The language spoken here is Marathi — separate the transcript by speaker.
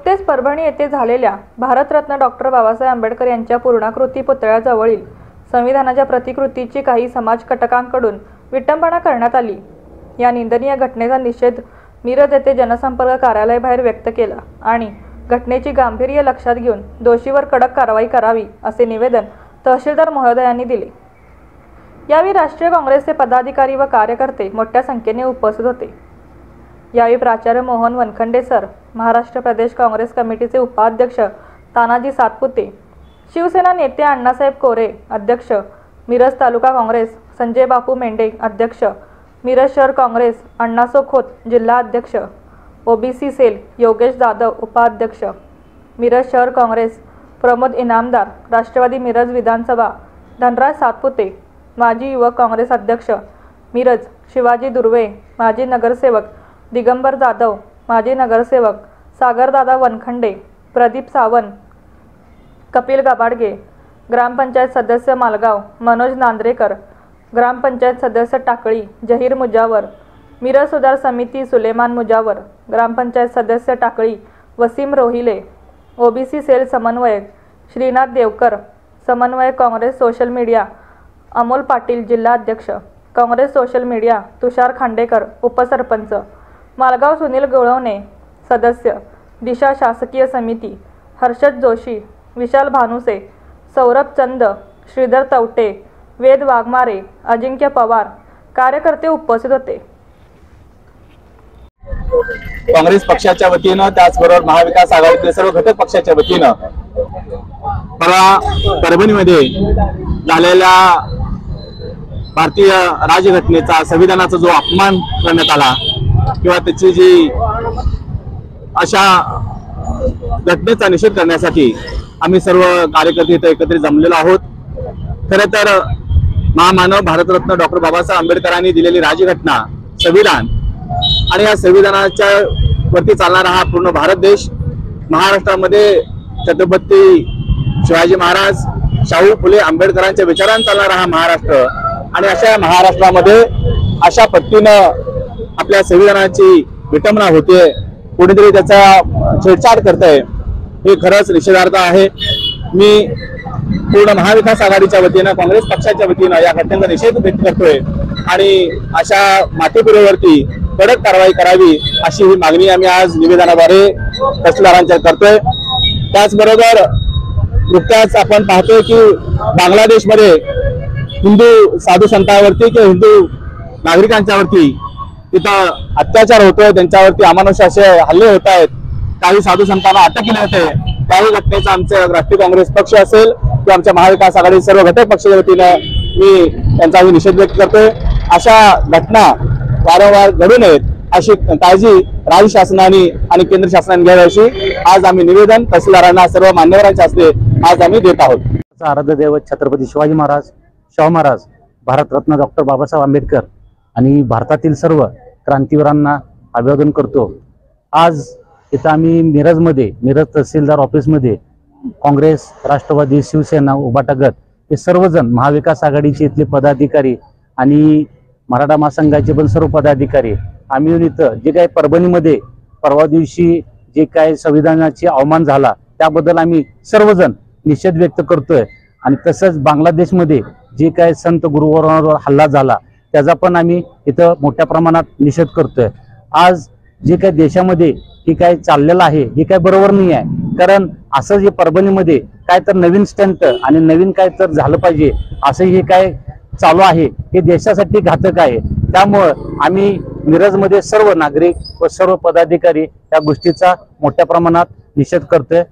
Speaker 1: नुकतेच परभणी येथे झालेल्या भारतरत्न डॉक्टर बाबासाहेब आंबेडकर यांच्या पूर्णाकृती पुतळ्याजवळील संविधानाच्या प्रतिकृतीची काही समाजकटकांकडून विटंबना करण्यात आली। या निंदनीय घटनेचा निषेध मिरज येथे जनसंपर्क कार्यालयाबाहेर व्यक्त केला आणि घटनेची गांभीर्य लक्षात घेऊन दोषीवर कडक कारवाई करावी असे निवेदन तहसीलदार महोदयांनी दिले। यावेळी राष्ट्रीय काँग्रेसचे पदाधिकारी व कार्यकर्ते मोठ्या संख्येने उपस्थित होते। यावेळी प्राचार्य मोहन वनखंडे सर, महाराष्ट्र प्रदेश काँग्रेस कमिटीचे उपाध्यक्ष तानाजी सातपुते, शिवसेना नेते अण्णासाहेब कोरे अध्यक्ष, मिरज तालुका काँग्रेस संजय बापू मेंढे अध्यक्ष, मिरज शहर काँग्रेस अण्णासो खोत जिल्हा अध्यक्ष, ओबीसी सेल योगेश जाधव उपाध्यक्ष, मिरज शहर काँग्रेस प्रमोद इनामदार, राष्ट्रवादी मिरज विधानसभा धनराज सातपुते, माजी युवक काँग्रेस अध्यक्ष मिरज शिवाजी दुर्वे, माजी नगरसेवक दिगंबर जाधव, माजी नगरसेवक सागरदादा वनखंडे, प्रदीप सावंत, कपिल गाबाडगे, ग्रामपंचायत सदस्य मालगाव मनोज नांद्रेकर, ग्रामपंचायत सदस्य टाकळी जहीर मुजावर, मिरज सुधार समिती सुलेमान मुजावर, ग्रामपंचायत सदस्य टाकळी वसीम रोहिले, ओबीसी सेल समन्वयक श्रीनाथ देवकर, समन्वयक काँग्रेस सोशल मीडिया अमोल पाटील जिल्हा अध्यक्ष, काँग्रेस सोशल मीडिया तुषार खांडेकर उपसरपंच, मालगाव सुनील गोळवणे सदस्य, दिशा शासकीय समिती हर्षद जोशी, विशाल भानुसे, सौरभ चंद, श्रीधर तवटे, वेद वाघमारे, अजिंक्य पवार कार्यकर्ते उपस्थित होते।
Speaker 2: काँग्रेस पक्षाच्या वतीनं त्याचबरोबर महाविकास आघाडीतील सर्व घटक पक्षाच्या वतीनं परभणीमध्ये झालेल्या भारतीय राज्यघटनेचा संविधानाचा जो अपमान करण्यात आला किंवा त्याची जी अशा घटनेचा निषेध करण्यासाठी आम्ही सर्व कार्यकर्ते इथे एकत्रित जमलेलो आहोत। खरं तर महामानव भारतरत्न डॉक्टर बाबासाहेब आंबेडकरांनी दिलेली राज्यघटना संविधान आणि या संविधानाच्या वरती चालणारा हा पूर्ण भारत देश, महाराष्ट्रामध्ये छत्रपती शिवाजी महाराज, शाहू फुले आंबेडकरांच्या विचारांनी चालणारा हा महाराष्ट्र आणि अशा महाराष्ट्रामध्ये अशा पद्धतीनं आपल्या संविधानाची विटंबना होते, कोणीतरी त्याचा छेडछाड करतंय, हे खरंच निषेधार्थ आहे। मी पूर्ण महाविकास आघाडीच्या वतीनं काँग्रेस पक्षाच्या वतीनं या घटनेचा निषेध व्यक्त करतोय आणि अशा माथेफिरेवरती कडक कारवाई करावी अशी ही मागणी आम्ही आज निवेदनाद्वारे तहसीलदारांच्या करतोय। त्याचबरोबर नुकत्याच आपण पाहतोय की बांगलादेशमध्ये हिंदू साधू संतांवरती किंवा हिंदू नागरिकांच्यावरती तिथं अत्याचार होतोय, त्यांच्यावरती अमानुष असे हल्ले होत आहेत, काही साधू संतांना अटक केली होते। त्याही घटनेचा आमचे राष्ट्रीय काँग्रेस पक्ष असेल किंवा आमच्या महाविकास आघाडी सर्व घटक पक्षाच्या वतीनं मी त्यांचा निषेध व्यक्त करतोय। अशा घटना वारंवार घडू नयेत अशी काळजी राज्य शासनाने आणि केंद्र शासनाने घ्यावी अशी आज आम्ही निवेदन तहसीलदारांना सर्व मान्यवरांच्या हस्ते आज आम्ही देत आहोत।
Speaker 3: आराध्य दैवत छत्रपती शिवाजी महाराज, शाहू महाराज, भारतरत्न डॉक्टर बाबासाहेब आंबेडकर आणि भारतातील सर्व क्रांतीवीरांना अभिवादन करतो। आज इथं आम्ही मिरज तहसीलदार ऑफिसमध्ये काँग्रेस, राष्ट्रवादी, शिवसेना, उभाटा गट हे सर्वजण महाविकास आघाडीचे इथले पदाधिकारी आणि मराठा महासंघाचे पण सर्व पदाधिकारी आम्ही इथं जे काही परभणीमध्ये परवा दिवशी जे काही संविधानाचे अवमान झाला त्याबद्दल आम्ही सर्वजण निषेध व्यक्त करतोय आणि तसंच बांगलादेशमध्ये जे काही संत गुरुवरांवर हल्ला झाला त्याचा पण आम्ही इथं मोठ्या प्रमाणात निषेध करतोय। आज जे काही देशामध्ये हे काय चाललेलं आहे हे काय बरोबर नाही आहे, कारण असं जे परभणीमध्ये काय तर नवीन स्टंट आणि नवीन काय तर झालं पाहिजे असं हे काय चालू आहे हे देशासाठी घातक आहे। त्यामुळं आम्ही मिरजमध्ये सर्व नागरिक व सर्व पदाधिकारी या गोष्टीचा मोठ्या प्रमाणात निषेध करतोय।